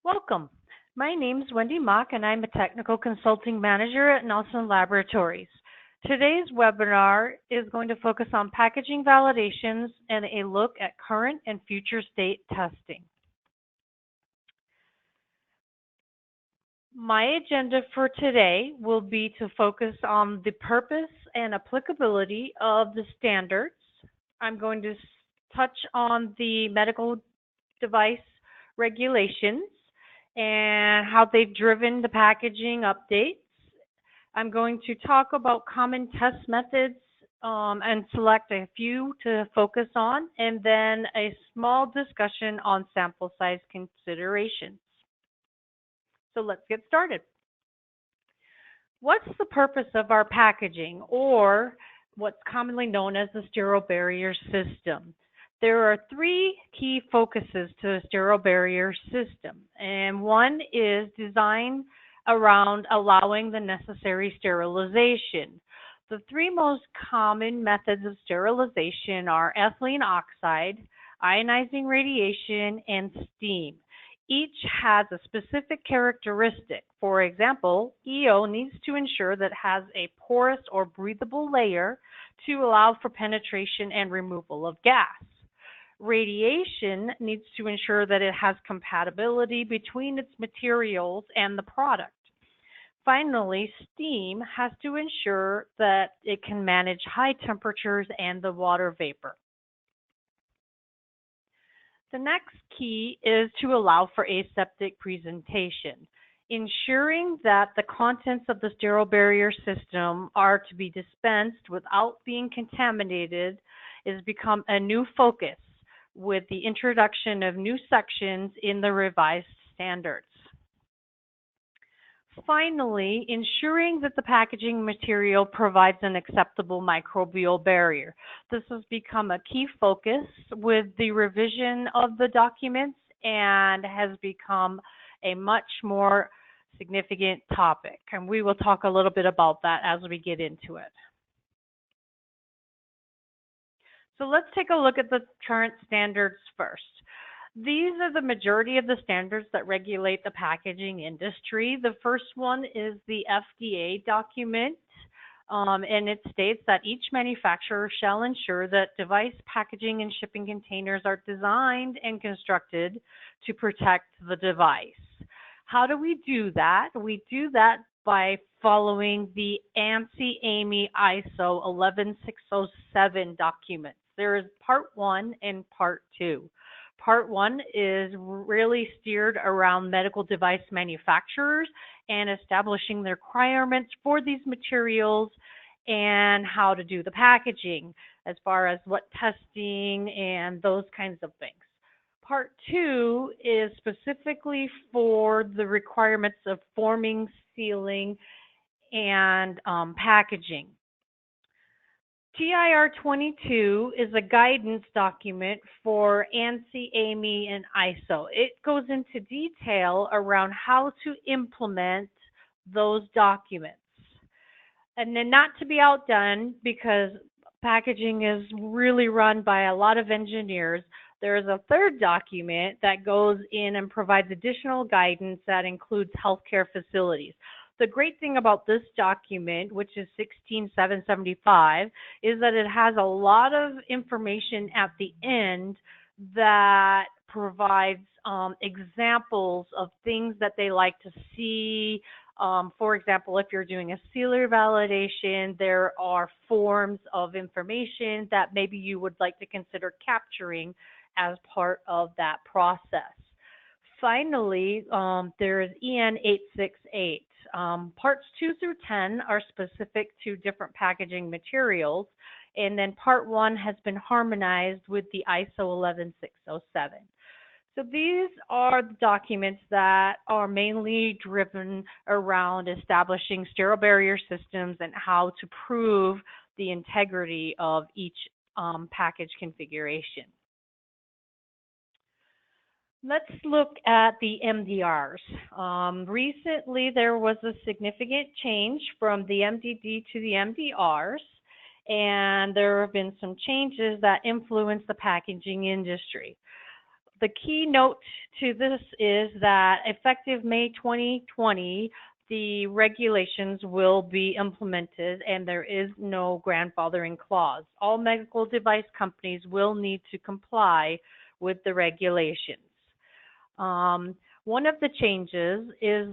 Welcome. My name is Wendy Mock, and I'm a Technical Consulting Manager at Nelson Laboratories. Today's webinar is going to focus on packaging validations and a look at current and future state testing. My agenda for today will be to focus on the purpose and applicability of the standards. I'm going to touch on the medical device regulations and how they've driven the packaging updates. I'm going to talk about common test methods and select a few to focus on, and then a small discussion on sample size considerations. So let's get started. What's the purpose of our packaging, or what's commonly known as the sterile barrier system? There are three key focuses to a sterile barrier system, and one is design around allowing the necessary sterilization. The three most common methods of sterilization are ethylene oxide, ionizing radiation, and steam. Each has a specific characteristic. For example, EO needs to ensure that it has a porous or breathable layer to allow for penetration and removal of gas. Radiation needs to ensure that it has compatibility between its materials and the product. Finally, steam has to ensure that it can manage high temperatures and the water vapor. The next key is to allow for aseptic presentation. Ensuring that the contents of the sterile barrier system are to be dispensed without being contaminated has become a new focus with the introduction of new sections in the revised standards. Finally, ensuring that the packaging material provides an acceptable microbial barrier. This has become a key focus with the revision of the documents and has become a much more significant topic. And we will talk a little bit about that as we get into it. So let's take a look at the current standards first. These are the majority of the standards that regulate the packaging industry. The first one is the FDA document, and it states that each manufacturer shall ensure that device packaging and shipping containers are designed and constructed to protect the device. How do we do that? We do that by following the ANSI/AMI ISO 11607 documents. There is part 1 and part 2. Part 1 is really steered around medical device manufacturers and establishing the requirements for these materials and how to do the packaging as far as what testing and those kinds of things. Part 2 is specifically for the requirements of forming, sealing, and packaging. TIR 22 is a guidance document for ANSI, AMI, and ISO. It goes into detail around how to implement those documents. And then not to be outdone, because packaging is really run by a lot of engineers, there is a third document that goes in and provides additional guidance that includes healthcare facilities. The great thing about this document, which is 16775, is that it has a lot of information at the end that provides examples of things that they like to see. For example, if you're doing a sealer validation, there are forms of information that maybe you would like to consider capturing as part of that process. Finally, there is EN 868. Parts 2 through 10 are specific to different packaging materials, and then part 1 has been harmonized with the ISO 11607. So these are the documents that are mainly driven around establishing sterile barrier systems and how to prove the integrity of each package configuration. Let's look at the MDRs. Recently, there was a significant change from the MDD to the MDRs, and there have been some changes that influence the packaging industry. The key note to this is that effective May 2020, the regulations will be implemented and there is no grandfathering clause. All medical device companies will need to comply with the regulations. One of the changes is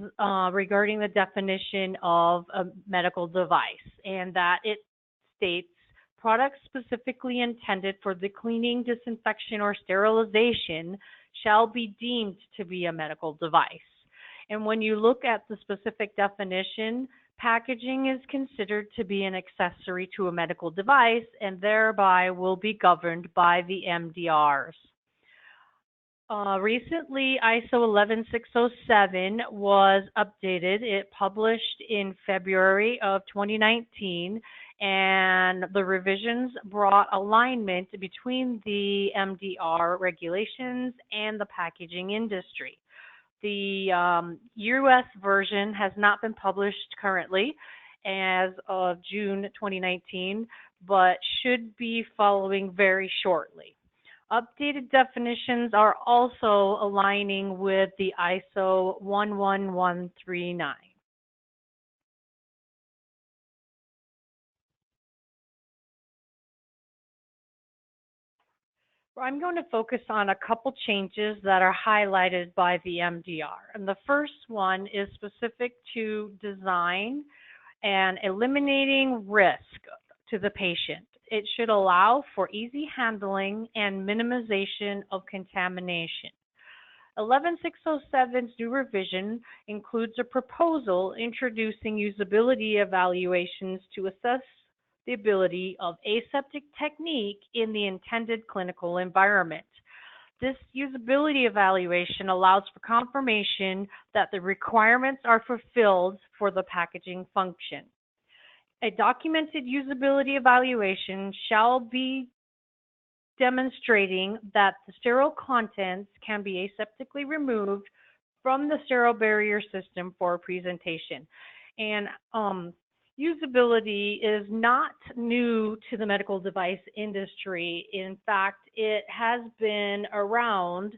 regarding the definition of a medical device, and that it states products specifically intended for the cleaning, disinfection, or sterilization shall be deemed to be a medical device. And when you look at the specific definition, packaging is considered to be an accessory to a medical device and thereby will be governed by the MDRs. Recently, ISO 11607 was updated. It published in February of 2019, and the revisions brought alignment between the MDR regulations and the packaging industry. The US version has not been published currently as of June 2019, but should be following very shortly. Updated definitions are also aligning with the ISO 11139. I'm going to focus on a couple changes that are highlighted by the MDR. And the first one is specific to design and eliminating risk to the patient. It should allow for easy handling and minimization of contamination. 11607's new revision includes a proposal introducing usability evaluations to assess the ability of aseptic technique in the intended clinical environment. This usability evaluation allows for confirmation that the requirements are fulfilled for the packaging function. A documented usability evaluation shall be demonstrating that the sterile contents can be aseptically removed from the sterile barrier system for presentation. And usability is not new to the medical device industry. In fact, it has been around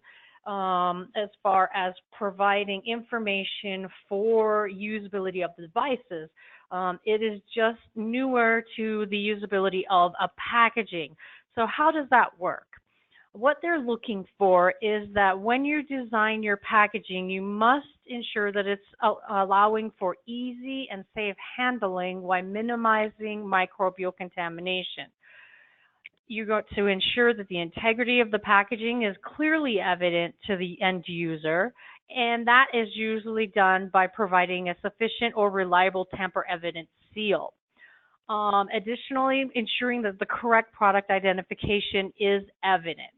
as far as providing information for usability of the devices. It is just newer to the usability of a packaging. So how does that work? What they're looking for is that when you design your packaging, you must ensure that it's allowing for easy and safe handling while minimizing microbial contamination. You got to ensure that the integrity of the packaging is clearly evident to the end user, and that is usually done by providing a sufficient or reliable tamper-evident seal. Additionally, ensuring that the correct product identification is evident.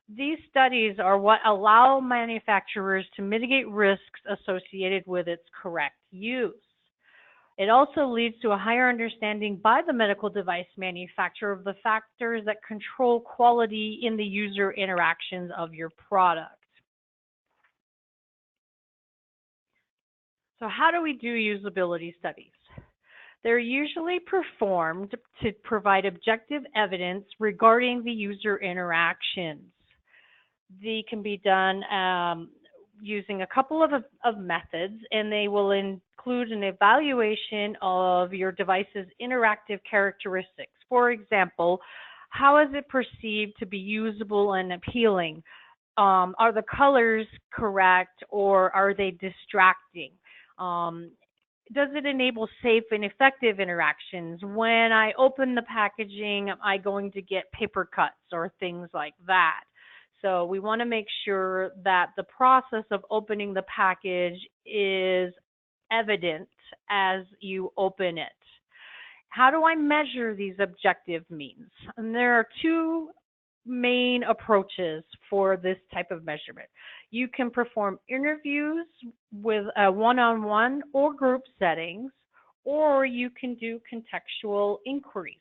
These studies are what allow manufacturers to mitigate risks associated with its correct use. It also leads to a higher understanding by the medical device manufacturer of the factors that control quality in the user interactions of your product. So how do we do usability studies? They're usually performed to provide objective evidence regarding the user interactions. They can be done using a couple of methods, and they will include an evaluation of your device's interactive characteristics. For example, how is it perceived to be usable and appealing? Are the colors correct, or are they distracting? Does it enable safe and effective interactions? When I open the packaging, am I going to get paper cuts or things like that? So we want to make sure that the process of opening the package is evident as you open it. How do I measure these objective means? And there are two main approaches for this type of measurement. You can perform interviews with a one-on-one or group settings, or you can do contextual inquiries.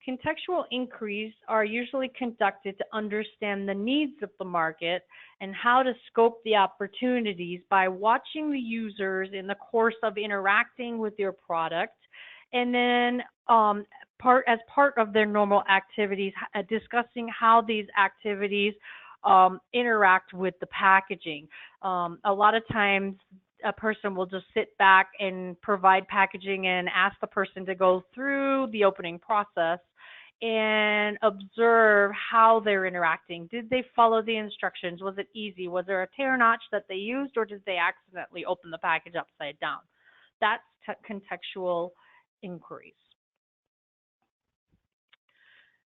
Contextual inquiries are usually conducted to understand the needs of the market and how to scope the opportunities by watching the users in the course of interacting with your product, and then as part of their normal activities, discussing how these activities interact with the packaging. A lot of times a person will just sit back and provide packaging and ask the person to go through the opening process and observe how they're interacting. Did they follow the instructions? Was it easy? Was there a tear notch that they used, or did they accidentally open the package upside down? That's contextual inquiries.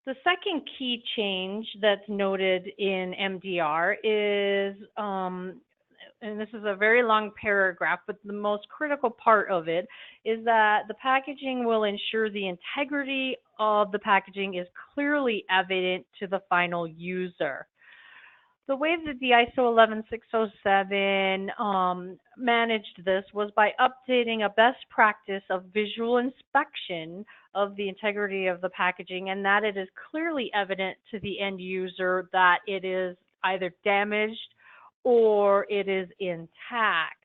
The second key change that's noted in MDR is, and this is a very long paragraph, but the most critical part of it is that the packaging will ensure the integrity of the packaging is clearly evident to the final user. The way that the ISO 11607 managed this was by updating a best practice of visual inspection of the integrity of the packaging, and that it is clearly evident to the end user that it is either damaged or it is intact.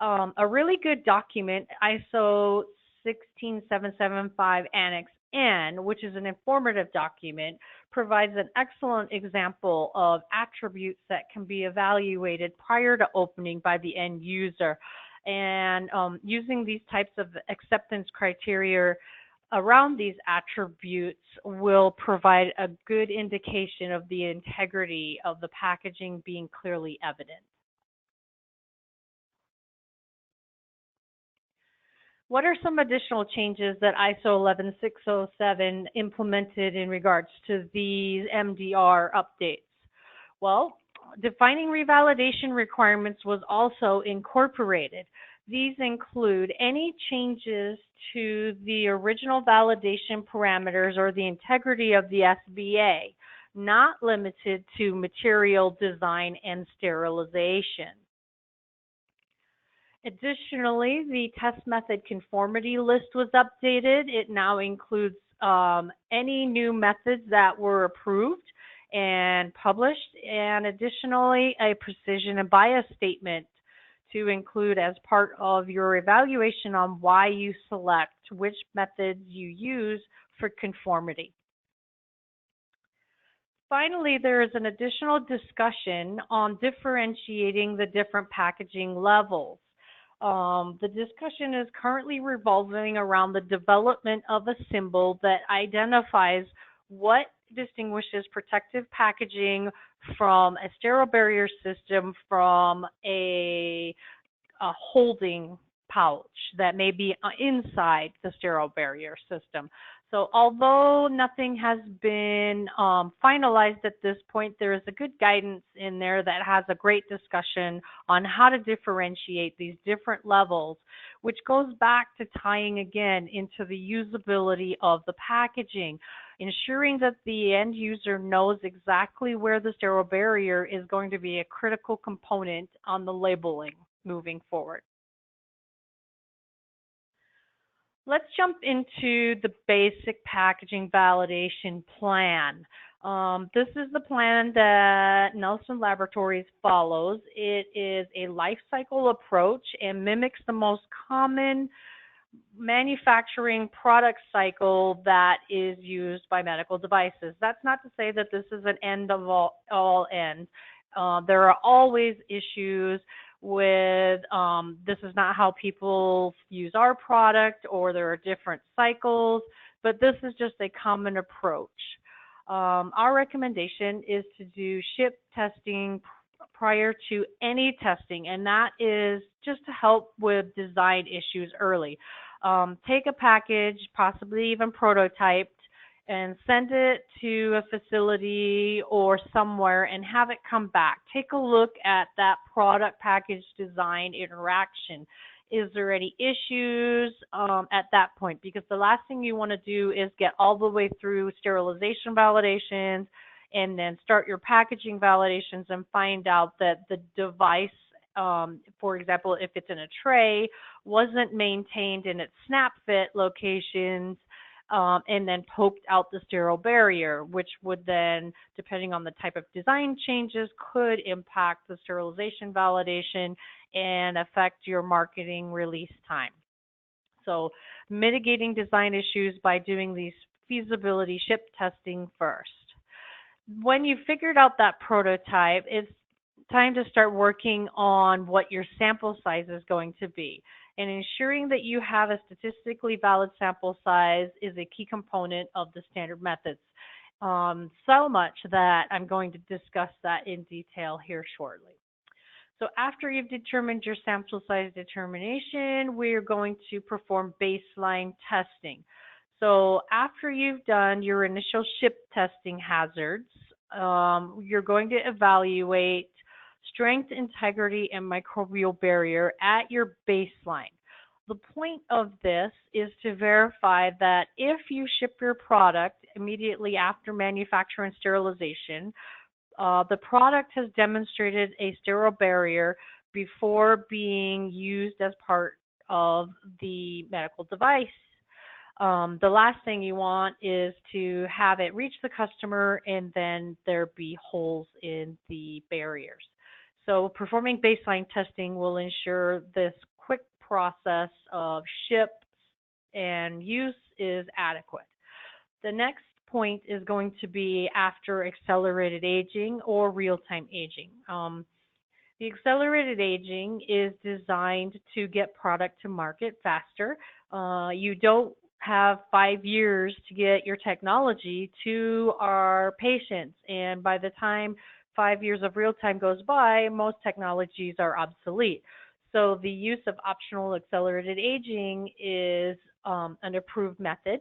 A really good document, ISO 16775 Annex N, which is an informative document, provides an excellent example of attributes that can be evaluated prior to opening by the end user. And using these types of acceptance criteria around these attributes will provide a good indication of the integrity of the packaging being clearly evident. What are some additional changes that ISO 11607 implemented in regards to these MDR updates? Well, defining revalidation requirements was also incorporated. These include any changes to the original validation parameters or the integrity of the SVA, not limited to material design and sterilization. Additionally, the test method conformity list was updated. It now includes any new methods that were approved and published, and additionally, a precision and bias statement to include as part of your evaluation on why you select which methods you use for conformity. Finally, there is an additional discussion on differentiating the different packaging levels. The discussion is currently revolving around the development of a symbol that identifies what distinguishes protective packaging from a sterile barrier system from a holding pouch that may be inside the sterile barrier system. So although nothing has been finalized at this point, there is a good guidance in there that has a great discussion on how to differentiate these different levels, which goes back to tying again into the usability of the packaging. Ensuring that the end user knows exactly where the sterile barrier is going to be a critical component on the labeling moving forward. Let's jump into the basic packaging validation plan. This is the plan that Nelson Laboratories follows. It is a life cycle approach and mimics the most common manufacturing product cycle that is used by medical devices. That's not to say that this is an end of all ends. There are always issues with this is not how people use our product, or there are different cycles, but this is just a common approach. Our recommendation is to do ship testing prior to any testing, and that is just to help with design issues early. Take a package, possibly even prototyped, and send it to a facility or somewhere and have it come back. Take a look at that product package design interaction. Is there any issues at that point? Because the last thing you want to do is get all the way through sterilization validations and then start your packaging validations and find out that the device, for example, if it's in a tray, wasn't maintained in its snap fit locations, and then poked out the sterile barrier, which would then, depending on the type of design changes, could impact the sterilization validation and affect your marketing release time. So mitigating design issues by doing these feasibility ship testing first. when you figured out that prototype, it's time to start working on what your sample size is going to be. And ensuring that you have a statistically valid sample size is a key component of the standard methods. So much that I'm going to discuss that in detail here shortly. So after you've determined your sample size determination, we're going to perform baseline testing. So after you've done your initial ship testing hazards, you're going to evaluate strength, integrity, and microbial barrier at your baseline. The point of this is to verify that if you ship your product immediately after manufacture and sterilization, the product has demonstrated a sterile barrier before being used as part of the medical device. The last thing you want is to have it reach the customer and then there be holes in the barriers. So performing baseline testing will ensure this quick process of ship and use is adequate. The next point is going to be after accelerated aging or real-time aging. The accelerated aging is designed to get product to market faster. You don't have 5 years to get your technology to our patients, and by the time 5 years of real time goes by, most technologies are obsolete. So the use of optional accelerated aging is an approved method.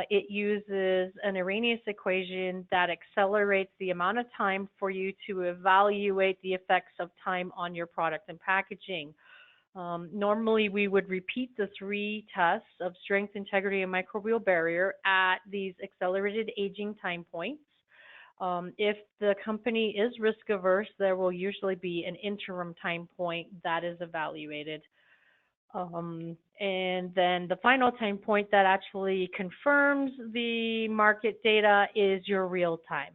It uses an Arrhenius equation that accelerates the amount of time for you to evaluate the effects of time on your product and packaging. Normally, we would repeat the 3 tests of strength, integrity, and microbial barrier at these accelerated aging time points. If the company is risk averse, there will usually be an interim time point that is evaluated. And then the final time point that actually confirms the market data is your real time.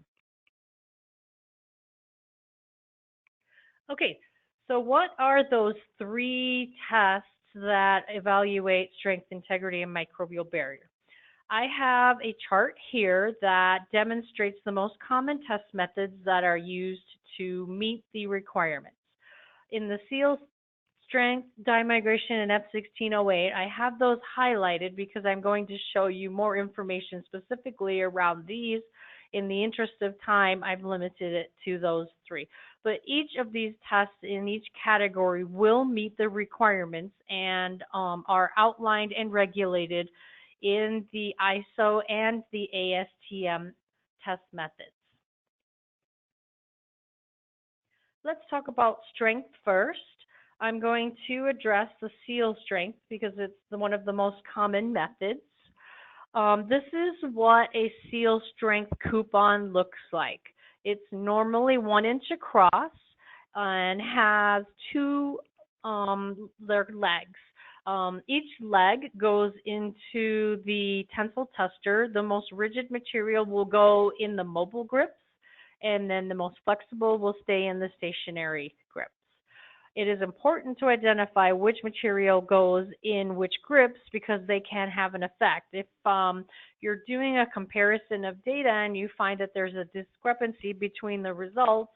Okay, so what are those 3 tests that evaluate strength, integrity, and microbial barrier? I have a chart here that demonstrates the most common test methods that are used to meet the requirements. In the seal strength, dye migration, and F1608, I have those highlighted because I'm going to show you more information specifically around these. In the interest of time, I've limited it to those 3. But each of these tests in each category will meet the requirements and are outlined and regulated in the ISO and the ASTM test methods. Let's talk about strength first. I'm going to address the seal strength because it's one of the most common methods. This is what a seal strength coupon looks like. It's normally 1 inch across and has 2 legs. Each leg goes into the tensile tester. The most rigid material will go in the mobile grips, and then the most flexible will stay in the stationary grips. It is important to identify which material goes in which grips because they can have an effect. If you're doing a comparison of data and you find that there's a discrepancy between the results,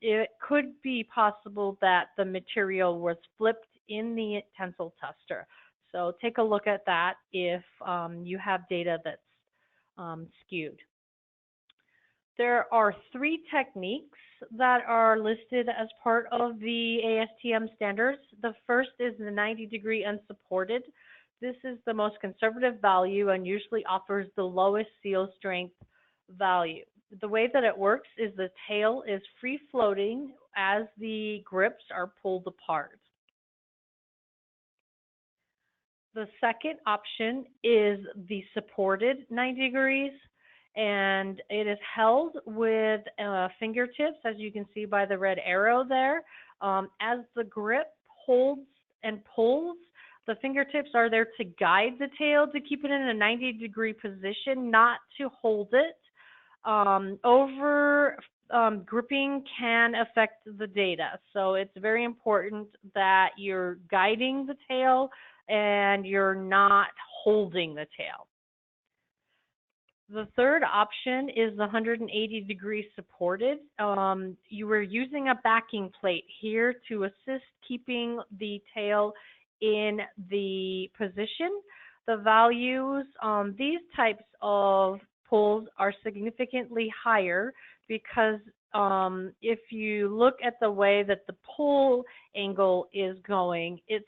it could be possible that the material was flipped in the tensile tester. So take a look at that if you have data that's skewed. There are 3 techniques that are listed as part of the ASTM standards. The first is the 90-degree unsupported. This is the most conservative value and usually offers the lowest seal strength value. The way that it works is the tail is free floating as the grips are pulled apart. The second option is the supported 90 degrees, and it is held with fingertips, as you can see by the red arrow there. As the grip holds and pulls, the fingertips are there to guide the tail to keep it in a 90-degree position, not to hold it. Gripping can affect the data, so it's very important that you're guiding the tail and you're not holding the tail. The third option is the 180 degree supported. You were using a backing plate here to assist keeping the tail in the position. The values on these types of pulls are significantly higher because if you look at the way that the pull angle is going, it's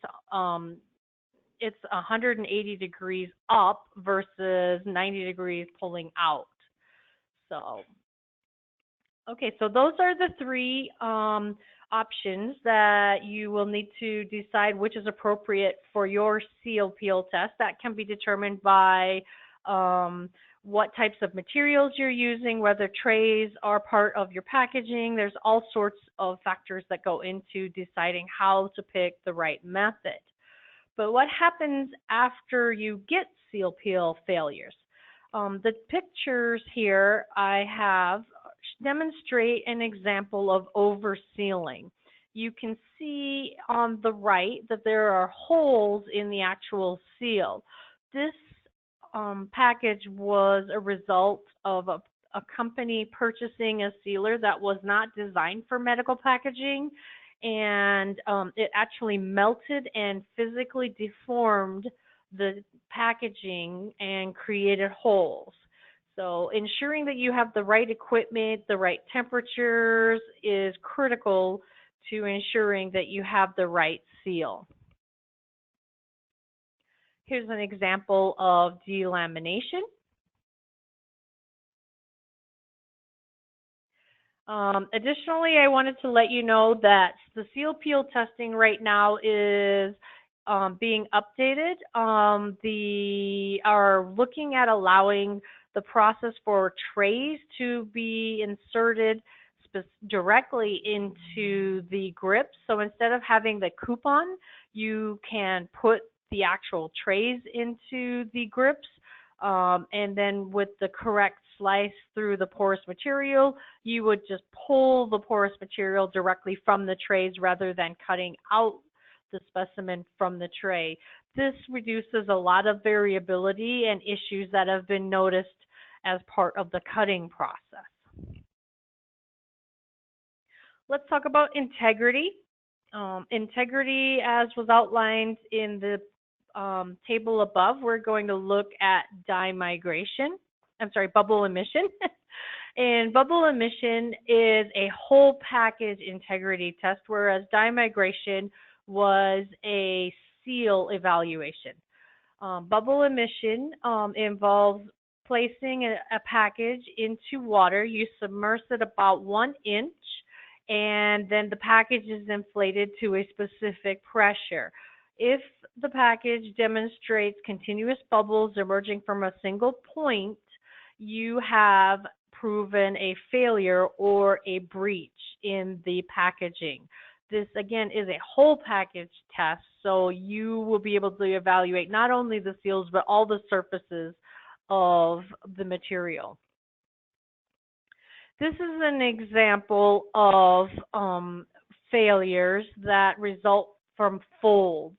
180 degrees up versus 90 degrees pulling out. So, okay, so those are the three options that you will need to decide which is appropriate for your seal peel test. That can be determined by what types of materials you're using, whether trays are part of your packaging. There's all sorts of factors that go into deciding how to pick the right method. But what happens after you get seal peel failures? The pictures here I have demonstrate an example of oversealing. You can see on the right that there are holes in the actual seal. This package was a result of a company purchasing a sealer that was not designed for medical packaging, and it actually melted and physically deformed the packaging and created holes. So ensuring that you have the right equipment, the right temperatures is critical to ensuring that you have the right seal. Here's an example of delamination. Additionally, I wanted to let you know that the seal peel testing right now is being updated. They are looking at allowing the process for trays to be inserted directly into the grips. So instead of having the coupon, you can put the actual trays into the grips, and then with the correct slice through the porous material, you would just pull the porous material directly from the trays rather than cutting out the specimen from the tray. This reduces a lot of variability and issues that have been noticed as part of the cutting process. Let's talk about integrity. Integrity, as was outlined in the table above, we're going to look at bubble emission. And bubble emission is a whole package integrity test, whereas dye migration was a seal evaluation. Bubble emission involves placing a package into water. You submerge it about 1 inch, and then the package is inflated to a specific pressure. If the package demonstrates continuous bubbles emerging from a single point, you have proven a failure or a breach in the packaging. This, again, is a whole package test, so you will be able to evaluate not only the seals, but all the surfaces of the material. This is an example of failures that result from folds.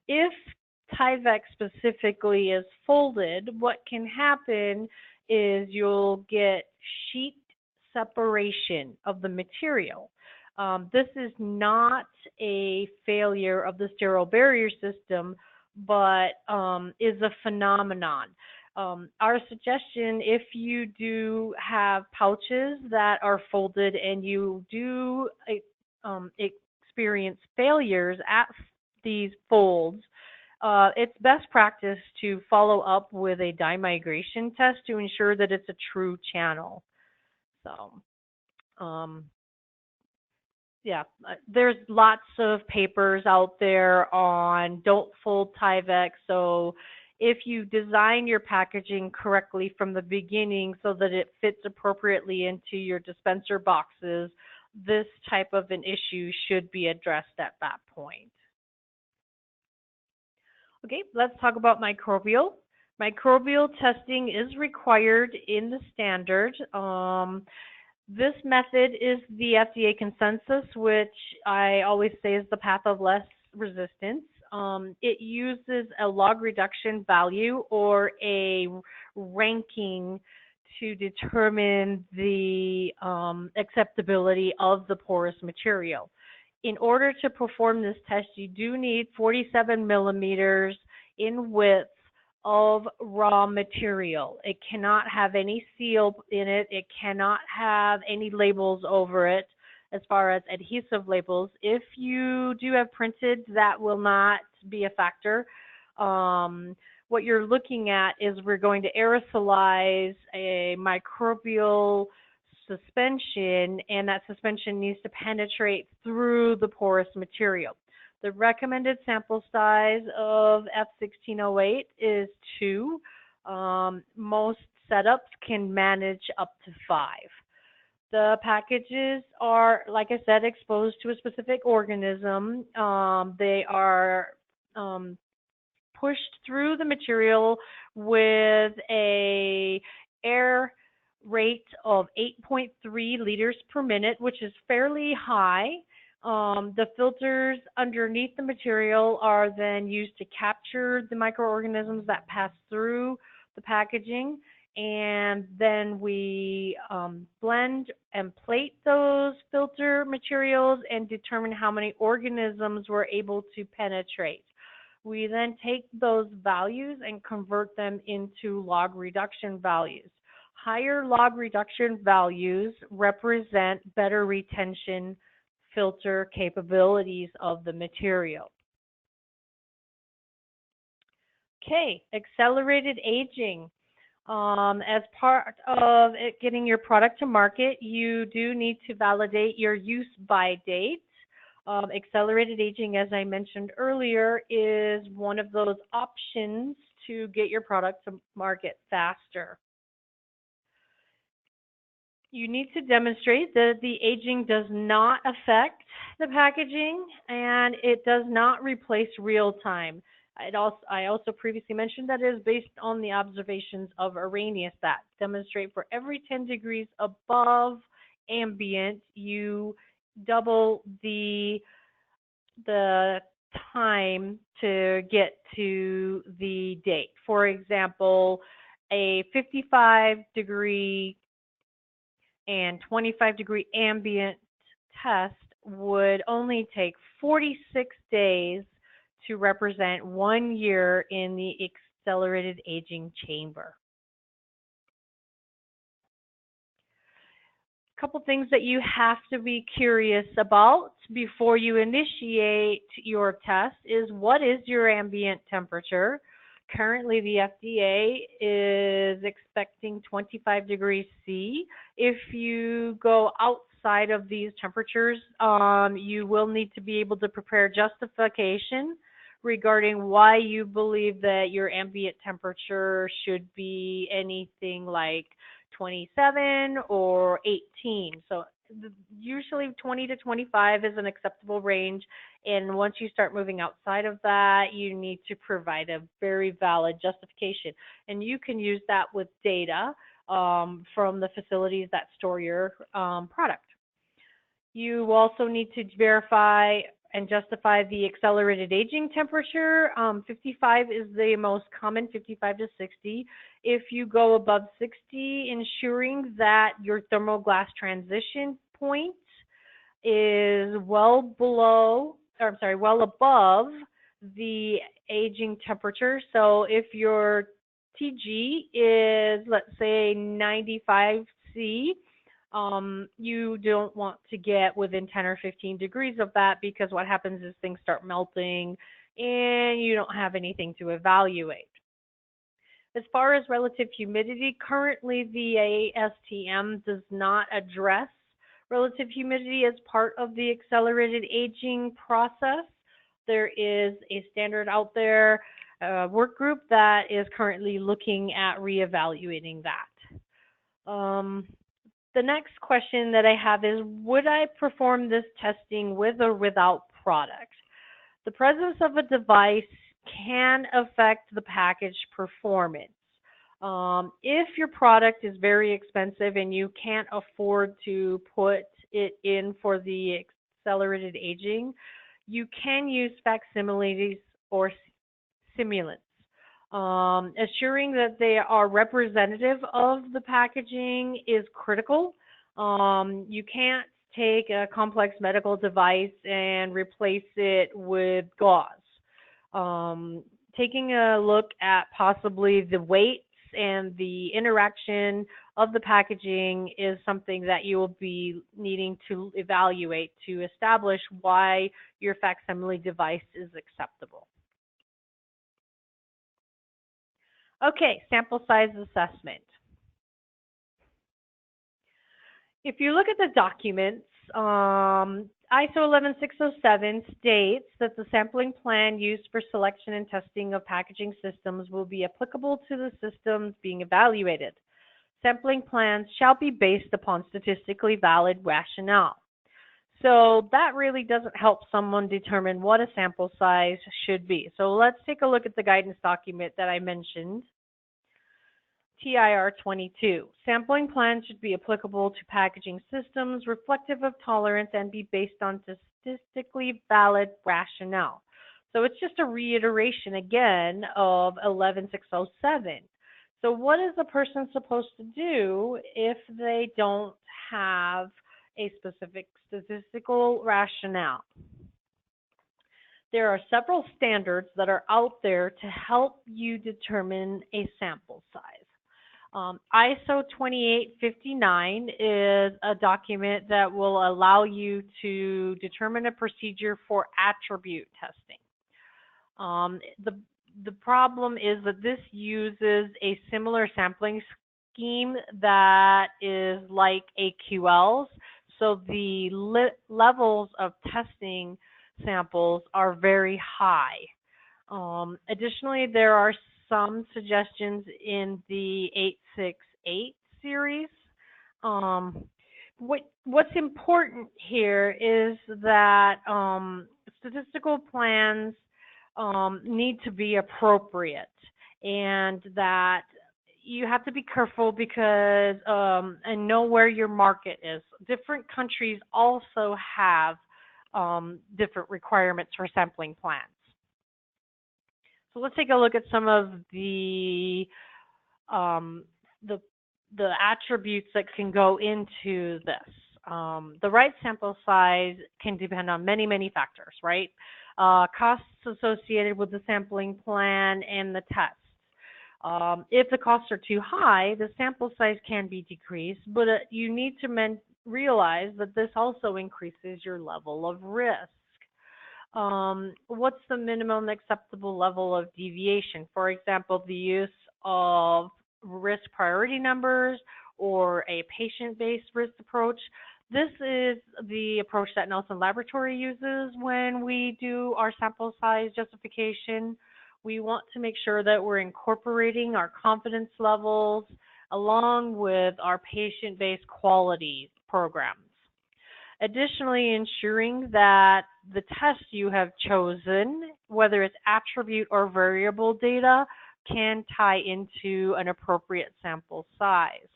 If Tyvek specifically is folded, what can happen is you'll get sheet separation of the material. This is not a failure of the sterile barrier system, but is a phenomenon. Our suggestion, if you do have pouches that are folded and you do experience failures at these folds, it's best practice to follow up with a dye migration test to ensure that it's a true channel. So, yeah, there's lots of papers out there on don't fold Tyvek. So if you design your packaging correctly from the beginning so that it fits appropriately into your dispenser boxes, this type of an issue should be addressed at that point. Okay, let's talk about microbial. Microbial testing is required in the standard. This method is the FDA consensus, which I always say is the path of less resistance. it uses a log reduction value or a ranking to determine the acceptability of the porous material. In order to perform this test, you do need 47 millimeters in width of raw material. It cannot have any seal in it. It cannot have any labels over it as far as adhesive labels. If you do have printed, that will not be a factor. What you're looking at is we're going to aerosolize a microbial suspension, and that suspension needs to penetrate through the porous material. The recommended sample size of F1608 is 2. Most setups can manage up to 5. The packages are, like I said, exposed to a specific organism. They are pushed through the material with a air rate of 8.3 liters per minute, which is fairly high. The filters underneath the material are then used to capture the microorganisms that pass through the packaging, and then we blend and plate those filter materials and determine how many organisms we're able to penetrate. We then take those values and convert them into log reduction values. Higher log reduction values represent better retention filter capabilities of the material. Okay, accelerated aging. As part of getting your product to market, you do need to validate your use by date. Accelerated aging, as I mentioned earlier, is one of those options to get your product to market faster. You need to demonstrate that the aging does not affect the packaging and it does not replace real time. I also previously mentioned that it is based on the observations of Arrhenius that demonstrate for every 10 degrees above ambient, you double the time to get to the date. For example, a 55-degree and 25-degree ambient test would only take 46 days to represent 1 year in the accelerated aging chamber. A couple things that you have to be curious about before you initiate your test is, what is your ambient temperature? Currently, the FDA is expecting 25 degrees C. If you go outside of these temperatures, you will need to be able to prepare justification regarding why you believe that your ambient temperature should be anything like 27 or 18. So usually 20 to 25 is an acceptable range, and once you start moving outside of that, you need to provide a very valid justification, and you can use that with data from the facilities that store your product. You also need to verify and justify the accelerated aging temperature. 55 is the most common, 55 to 60. If you go above 60, ensuring that your thermal glass transition point is well above the aging temperature. So if your TG is, let's say, 95 C, you don't want to get within 10 or 15 degrees of that, because what happens is things start melting and you don't have anything to evaluate. As far as relative humidity, currently the ASTM does not address relative humidity as part of the accelerated aging process. There is a standard out there, work group that is currently looking at reevaluating that. The next question that I have is, would I perform this testing with or without product? The presence of a device can affect the package performance. If your product is very expensive and you can't afford to put it in for the accelerated aging, you can use facsimiles or simulants. Assuring that they are representative of the packaging is critical. You can't take a complex medical device and replace it with gauze. Taking a look at possibly the weights and the interaction of the packaging is something that you will be needing to evaluate to establish why your facsimile device is acceptable. Okay, sample size assessment. If you look at the documents, ISO 11607 states that the sampling plan used for selection and testing of packaging systems will be applicable to the systems being evaluated. Sampling plans shall be based upon statistically valid rationale. So that really doesn't help someone determine what a sample size should be. So let's take a look at the guidance document that I mentioned. TIR 22. Sampling plans should be applicable to packaging systems reflective of tolerance and be based on statistically valid rationale. So it's just a reiteration again of 11607. So what is a person supposed to do if they don't have a specific statistical rationale? There are several standards that are out there to help you determine a sample size. ISO 2859 is a document that will allow you to determine a procedure for attribute testing. The problem is that this uses a similar sampling scheme that is like AQLs, so the levels of testing samples are very high. Additionally, there are some suggestions in the 868 series. What's important here is that statistical plans need to be appropriate, and that you have to be careful because and know where your market is. Different countries also have different requirements for sampling plans. So let's take a look at some of the attributes that can go into this. The right sample size can depend on many factors, right? Costs associated with the sampling plan and the test. If the costs are too high, the sample size can be decreased, but you need to realize that this also increases your level of risk. What's the minimum acceptable level of deviation? For example, the use of risk priority numbers or a patient-based risk approach. This is the approach that Nelson Laboratory uses when we do our sample size justification. We want to make sure that we're incorporating our confidence levels along with our patient-based quality programs. Additionally, ensuring that the test you have chosen, whether it's attribute or variable data, can tie into an appropriate sample size.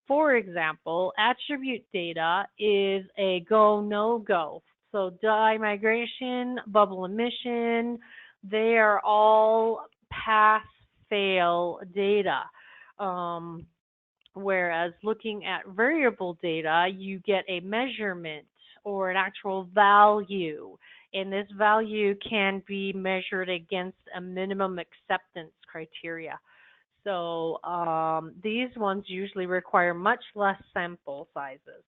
For example, attribute data is a go, no go. So dye migration, bubble emission, they are all pass, fail data. Whereas looking at variable data, you get a measurement or an actual value, and this value can be measured against a minimum acceptance criteria. So these ones usually require much less sample sizes.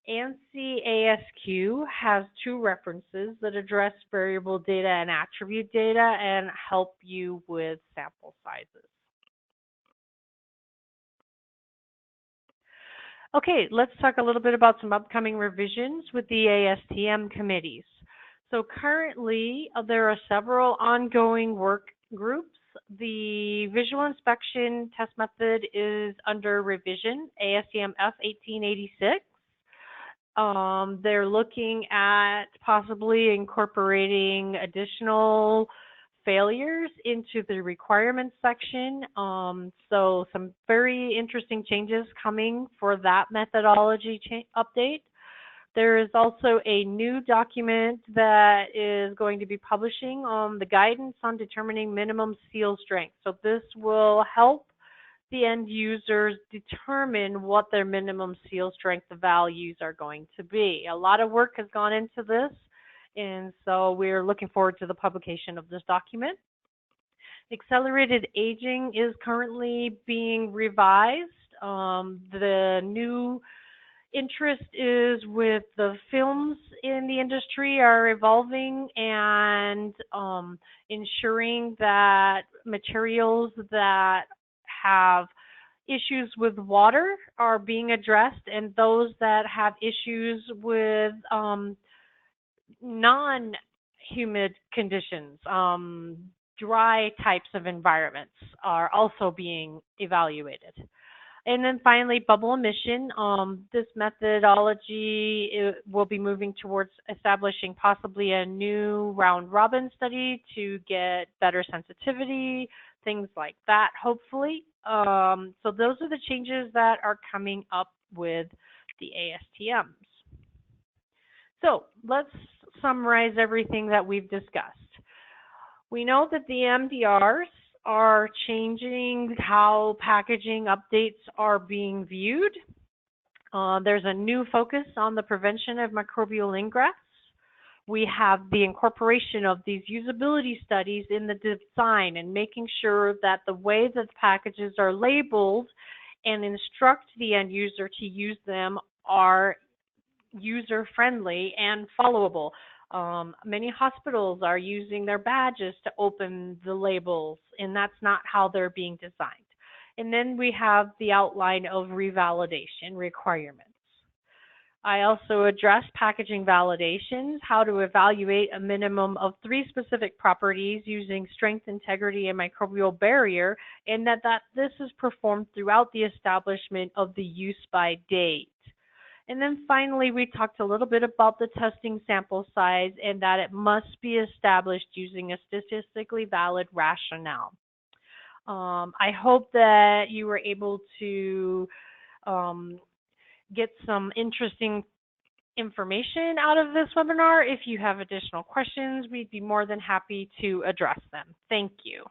ANSI ASQ has two references that address variable data and attribute data and help you with sample sizes. Okay, let's talk a little bit about some upcoming revisions with the ASTM committees. So currently, there are several ongoing work groups. The visual inspection test method is under revision, ASTM F1886. They're looking at possibly incorporating additional failures into the requirements section. So some very interesting changes coming for that methodology update. There is also a new document that is going to be publishing on the guidance on determining minimum seal strength. So this will help the end users determine what their minimum seal strength values are going to be. A lot of work has gone into this, and so we're looking forward to the publication of this document. Accelerated aging is currently being revised. The new interest is with the films in the industry are evolving and ensuring that materials that have issues with water are being addressed, and those that have issues with non-humid conditions, dry types of environments are also being evaluated. And then finally, bubble emission. This methodology will be moving towards establishing possibly a new round robin study to get better sensitivity, things like that, hopefully. So those are the changes that are coming up with the ASTMs. So let's summarize everything that we've discussed. We know that the MDRs are changing how packaging updates are being viewed. There's a new focus on the prevention of microbial ingress. We have the incorporation of these usability studies in the design and making sure that the way that the packages are labeled and instruct the end user to use them are user-friendly and followable. Many hospitals are using their badges to open the labels, and that's not how they're being designed. And then we have the outline of revalidation requirements. I also addressed packaging validations, how to evaluate a minimum of 3 specific properties using strength, integrity, and microbial barrier, and that this is performed throughout the establishment of the use by date. And then finally, we talked a little bit about the testing sample size and that it must be established using a statistically valid rationale. I hope that you were able to get some interesting information out of this webinar. If you have additional questions, we'd be more than happy to address them. Thank you.